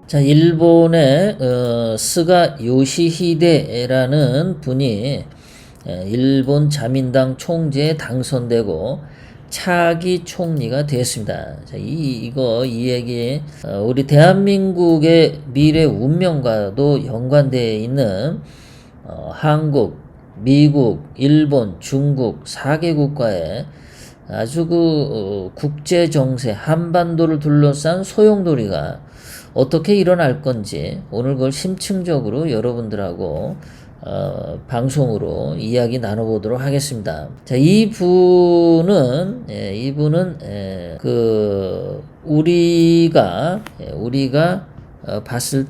자, 일본의 스가 요시히데라는 분이 일본 자민당 총재에 당선되고 차기 총리가 되었습니다. 자, 이 얘기, 우리 대한민국의 미래 운명과도 연관되어 있는 한국, 미국, 일본, 중국 4개국과의 아주 국제 정세, 한반도를 둘러싼 소용돌이가 어떻게 일어날 건지 오늘 그걸 심층적으로 여러분들하고 방송으로 이야기 나눠보도록 하겠습니다. 자, 이분은 우리가 봤을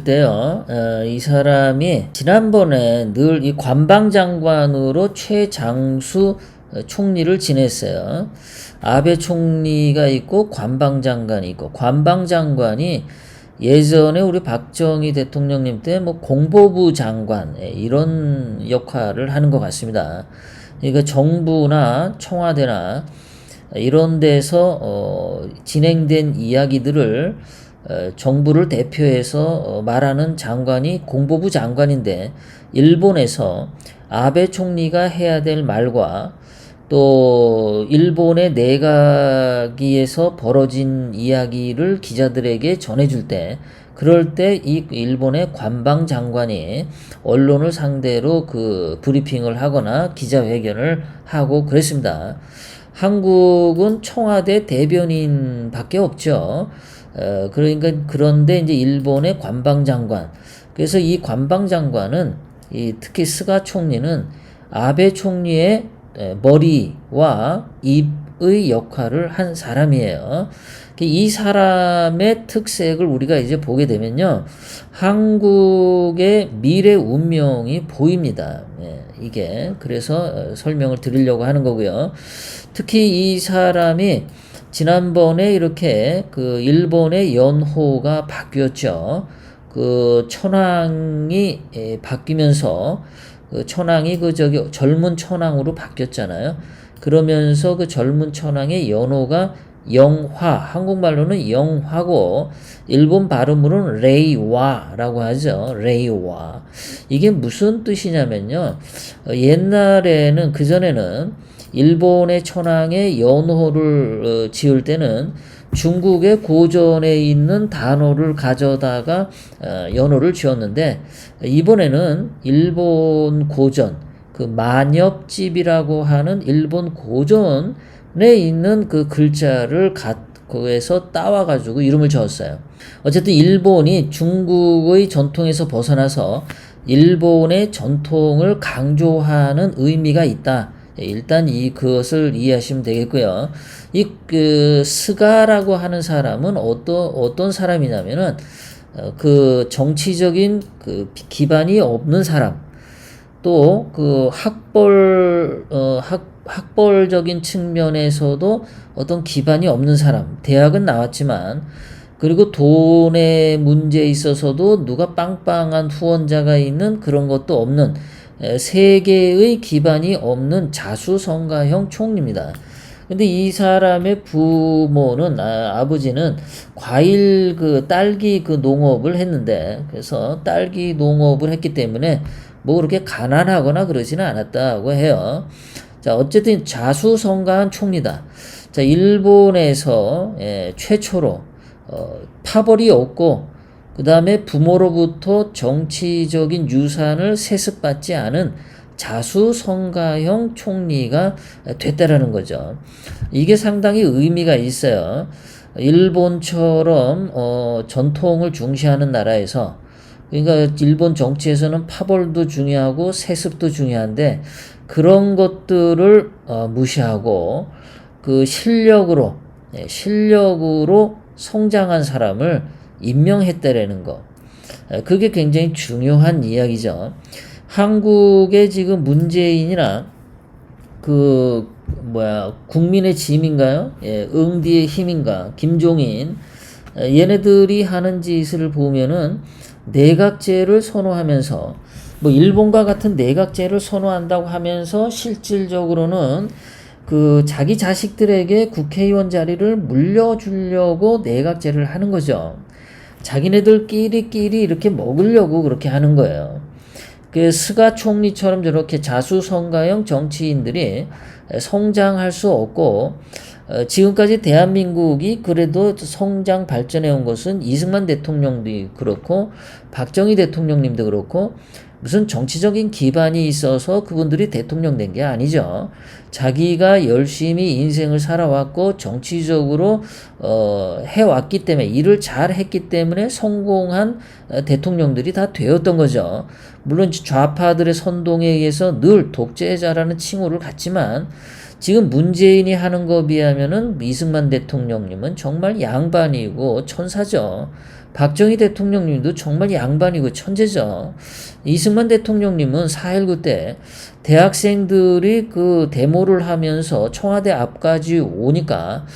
때요, 이 사람이 지난번에 늘 이 관방장관으로 최장수 총리를 지냈어요. 아베 총리가 있고 관방장관이 있고, 관방장관이 예전에 우리 박정희 대통령님 때 뭐 공보부 장관 이런 역할을 하는 것 같습니다. 그러니까 정부나 청와대나 이런 데서 진행된 이야기들을 정부를 대표해서 말하는 장관이 공보부 장관인데, 일본에서 아베 총리가 해야 될 말과 또 일본의 내각위에서 벌어진 이야기를 기자들에게 전해줄 때, 그럴 때 이 일본의 관방 장관이 언론을 상대로 그 브리핑을 하거나 기자회견을 하고 그랬습니다. 한국은 청와대 대변인밖에 없죠. 그런데 이제 일본의 관방장관. 그래서 이 관방장관은 특히 스가 총리는 아베 총리의 머리와 입의 역할을 한 사람이에요. 이 사람의 특색을 우리가 이제 보게 되면요, 한국의 미래 운명이 보입니다. 이게 그래서 설명을 드리려고 하는 거고요. 특히 이 사람이 지난번에 이렇게 그 일본의 연호가 바뀌었죠. 그 천황이 바뀌면서 그 천황이 젊은 천황으로 바뀌었잖아요. 그러면서 그 젊은 천황의 연호가 영화, 한국말로는 영화고 일본 발음으로는 레이와라고 하죠. 레이와. 이게 무슨 뜻이냐면요, 옛날에는, 그전에는 일본의 천황의 연호를 지을 때는 중국의 고전에 있는 단어를 가져다가 연호를 지었는데, 이번에는 일본 고전, 그 만엽집이라고 하는 일본 고전에 있는 그 글자를 거기에서 따와가지고 이름을 지었어요. 어쨌든 일본이 중국의 전통에서 벗어나서 일본의 전통을 강조하는 의미가 있다. 일단 그것을 이해하시면 되겠고요. 스가라고 하는 사람은 어떤 사람이냐면은, 그 정치적인 그 기반이 없는 사람, 또 그 학벌적인 측면에서도 어떤 기반이 없는 사람, 대학은 나왔지만, 그리고 돈의 문제에 있어서도 누가 빵빵한 후원자가 있는 그런 것도 없는, 세계의 기반이 없는 자수성가형 총리입니다. 근데 이 사람의 부모는, 아버지는 과일 딸기 농업을 했는데, 그래서 딸기 농업을 했기 때문에 뭐 그렇게 가난하거나 그러지는 않았다고 해요. 자, 어쨌든 자수성가한 총리다. 자, 일본에서 최초로 파벌이 없고, 그 다음에 부모로부터 정치적인 유산을 세습받지 않은 자수성가형 총리가 됐다라는 거죠. 이게 상당히 의미가 있어요. 일본처럼 전통을 중시하는 나라에서, 그러니까 일본 정치에서는 파벌도 중요하고 세습도 중요한데, 그런 것들을 무시하고 그 실력으로 성장한 사람을 임명했다라는 거. 그게 굉장히 중요한 이야기죠. 한국의 지금 문재인이나 국민의 짐인가요? 응디의 힘인가? 김종인, 얘네들이 하는 짓을 보면은 내각제를 선호하면서, 뭐 일본과 같은 내각제를 선호한다고 하면서 실질적으로는 그 자기 자식들에게 국회의원 자리를 물려주려고 내각제를 하는 거죠. 자기네들끼리 이렇게 먹으려고 그렇게 하는 거예요. 그 스가 총리처럼 저렇게 자수성가형 정치인들이 성장할 수 없고, 지금까지 대한민국이 그래도 성장 발전해 온 것은 이승만 대통령도 그렇고 박정희 대통령님도 그렇고 무슨 정치적인 기반이 있어서 그분들이 대통령 된 게 아니죠. 자기가 열심히 인생을 살아왔고 정치적으로 해왔기 때문에, 일을 잘 했기 때문에 성공한 대통령들이 다 되었던 거죠. 물론 좌파들의 선동에 의해서 늘 독재자라는 칭호를 갖지만, 지금 문재인이 하는 거 비하면은 이승만 대통령님은 정말 양반이고 천사죠. 박정희 대통령님도 정말 양반이고 천재죠. 이승만 대통령님은 4.19 때 대학생들이 그 데모를 하면서 청와대 앞까지 오니까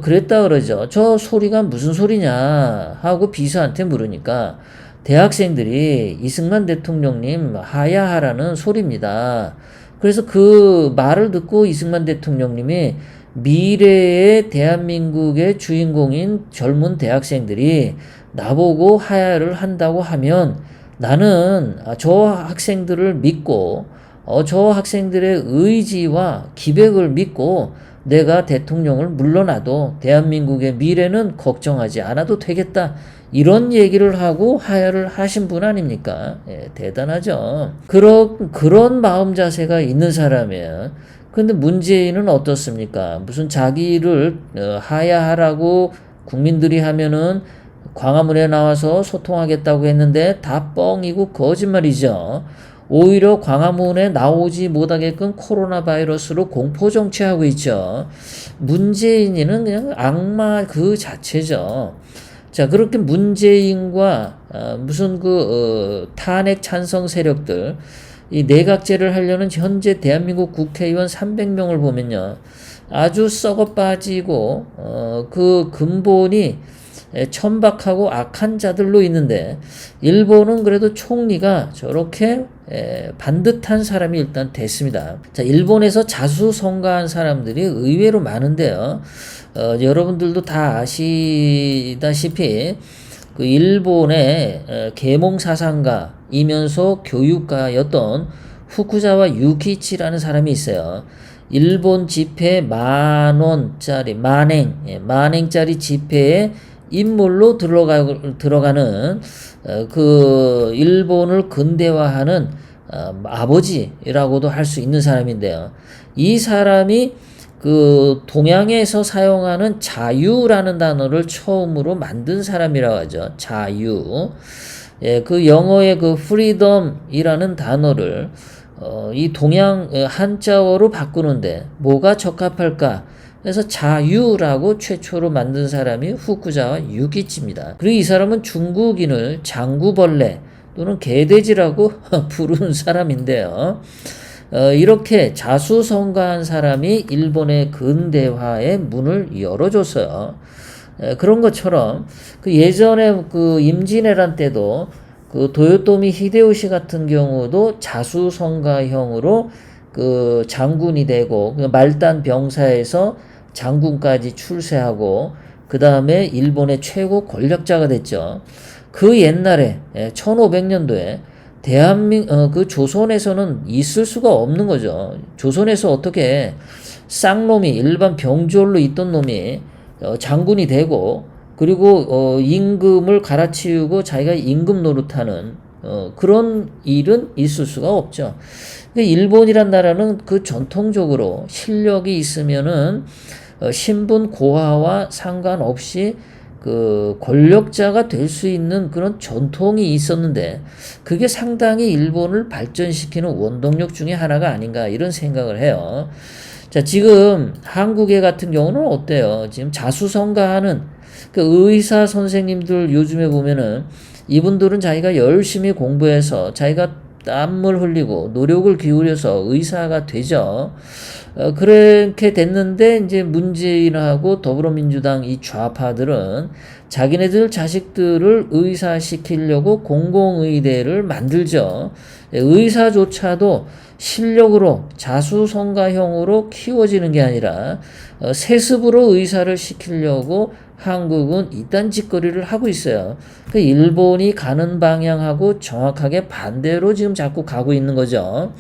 그랬다 그러죠. 저 소리가 무슨 소리냐 하고 비서한테 물으니까 대학생들이 이승만 대통령님 하야하라는 소리입니다. 그래서 그 말을 듣고 이승만 대통령님이 미래의 대한민국의 주인공인 젊은 대학생들이 나보고 하야를 한다고 하면 나는 저 학생들을 믿고 저 학생들의 의지와 기백을 믿고 내가 대통령을 물러나도 대한민국의 미래는 걱정하지 않아도 되겠다. 이런 얘기를 하고 하야를 하신 분 아닙니까? 예, 대단하죠. 그런 마음 자세가 있는 사람이에요. 근데 문재인은 어떻습니까? 무슨 자기를 하야하라고 국민들이 하면은 광화문에 나와서 소통하겠다고 했는데 다 뻥이고 거짓말이죠. 오히려 광화문에 나오지 못하게끔 코로나 바이러스로 공포 정치하고 있죠. 문재인이는 그냥 악마 그 자체죠. 자, 그렇게 문재인과 무슨 탄핵 찬성 세력들, 이 내각제를 하려는 현재 대한민국 국회의원 300명을 보면요, 아주 썩어 빠지고 그 근본이 천박하고 악한 자들로 있는데, 일본은 그래도 총리가 저렇게 반듯한 사람이 일단 됐습니다. 자, 일본에서 자수성가한 사람들이 의외로 많은데요. 여러분들도 다 아시다시피 그 일본의 계몽사상가이면서 교육가였던 후쿠자와 유키치라는 사람이 있어요. 일본 지폐 10,000원짜리 만행짜리 지폐에 인물로 들어가는 그 일본을 근대화하는 아버지라고도 할 수 있는 사람인데요. 이 사람이 그 동양에서 사용하는 자유라는 단어를 처음으로 만든 사람이라고 하죠. 자유. 예, 그 영어의 그 freedom이라는 단어를 이 동양 한자어로 바꾸는데 뭐가 적합할까? 그래서 자유라고 최초로 만든 사람이 후쿠자와 유기치입니다. 그리고 이 사람은 중국인을 장구벌레 또는 개돼지라고 부르는 사람인데요. 이렇게 자수성가한 사람이 일본의 근대화의 문을 열어줬어요. 그런 것처럼 그 예전에 그 임진왜란 때도 그 도요토미 히데요시 같은 경우도 자수성가형으로 그 장군이 되고 그 말단 병사에서 장군까지 출세하고 그 다음에 일본의 최고 권력자가 됐죠. 그 옛날에 1500년도에 그 조선에서는 있을 수가 없는 거죠. 조선에서 어떻게 쌍놈이 일반 병졸로 있던 놈이 장군이 되고 그리고 임금을 갈아치우고 자기가 임금 노릇하는 그런 일은 있을 수가 없죠. 일본이란 나라는 그 전통적으로 실력이 있으면은 신분 고하와 상관없이 그 권력자가 될 수 있는 그런 전통이 있었는데, 그게 상당히 일본을 발전시키는 원동력 중에 하나가 아닌가 이런 생각을 해요. 자, 지금 한국의 같은 경우는 어때요? 지금 자수성가하는 그 의사 선생님들 요즘에 보면은 이분들은 자기가 열심히 공부해서 자기가 땀을 흘리고 노력을 기울여서 의사가 되죠. 그렇게 됐는데 이제 문재인하고 더불어민주당 이 좌파들은 자기네들 자식들을 의사시키려고 공공의대를 만들죠. 의사조차도 실력으로 자수성가형으로 키워지는 게 아니라 세습으로 의사를 시키려고 한국은 이딴 짓거리를 하고 있어요. 그 일본이 가는 방향하고 정확하게 반대로 지금 자꾸 가고 있는 거죠.